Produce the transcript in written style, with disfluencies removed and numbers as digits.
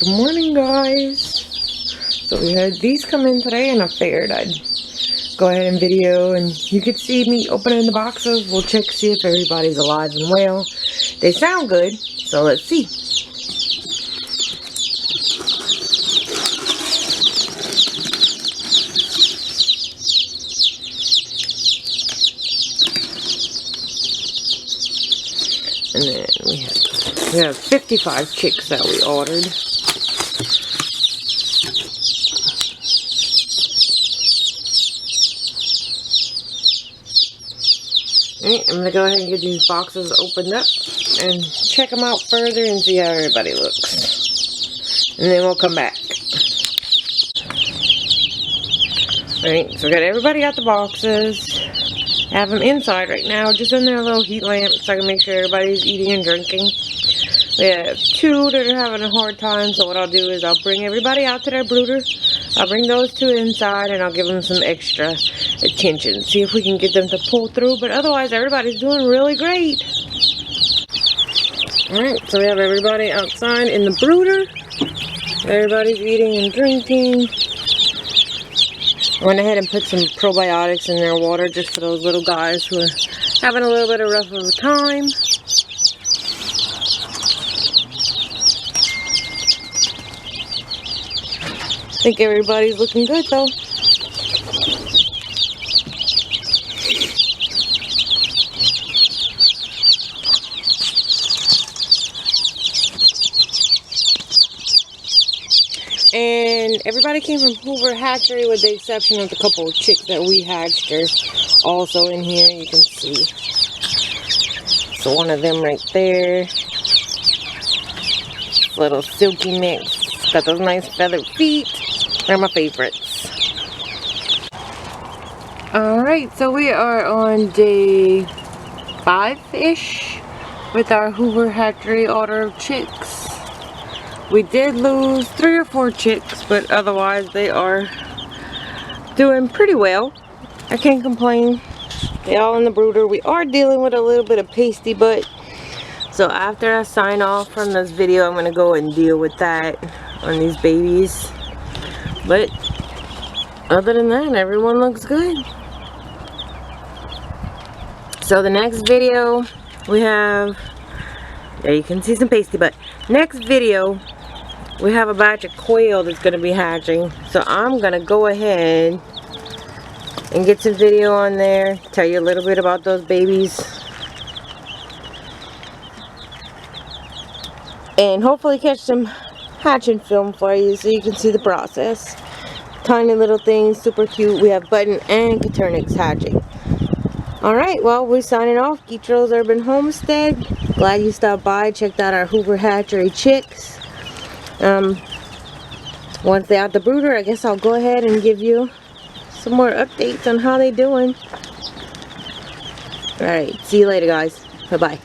Good morning, guys. So we had these come in today, and I figured I'd go ahead and video, and you could see me opening the boxes. We'll check, see if everybody's alive and well. They sound good, so let's see. And then we have 55 chicks that we ordered. Alright, I'm gonna go ahead and get these boxes opened up and check them out further and see how everybody looks. And then we'll come back. Alright, so we got everybody out the boxes. I have them inside right now, just in their little heat lamp, so I can make sure everybody's eating and drinking. We have two that are having a hard time, so what I'll do is I'll bring everybody out to their brooder. I'll bring those two inside, and I'll give them some extra attention. See if we can get them to pull through, but otherwise everybody's doing really great. Alright, so we have everybody outside in the brooder. Everybody's eating and drinking. I went ahead and put some probiotics in their water just for those little guys who are having a little bit of rough of a time. I think everybody's looking good though. And everybody came from Hoover Hatchery with the exception of the couple of chicks that we hatched are also in here, you can see. So one of them right there. Little silky mix. Got those nice feathered feet. They're my favorites. Alright, so we are on day 5-ish with our Hoover Hatchery order of chicks. We did lose 3 or 4 chicks, but otherwise they are doing pretty well. I can't complain. They all in the brooder. We are dealing with a little bit of pasty butt. So after I sign off from this video, I'm going to go and deal with that on these babies. But other than that, everyone looks good. So the next video we have, there you can see some pasty butt. Next video, we have a batch of quail that's going to be hatching. So I'm going to go ahead and get some video on there. Tell you a little bit about those babies. And hopefully catch some hatching film for you so you can see the process. Tiny little things, super cute. We have button and Caternix hatching. Alright, well, we're signing off. Geetro's Urban Homestead. Glad you stopped by, checked out our Hoover Hatchery chicks. Once they're out the brooder, I guess I'll go ahead and give you some more updates on how they're doing. Alright, see you later, guys. Bye-bye.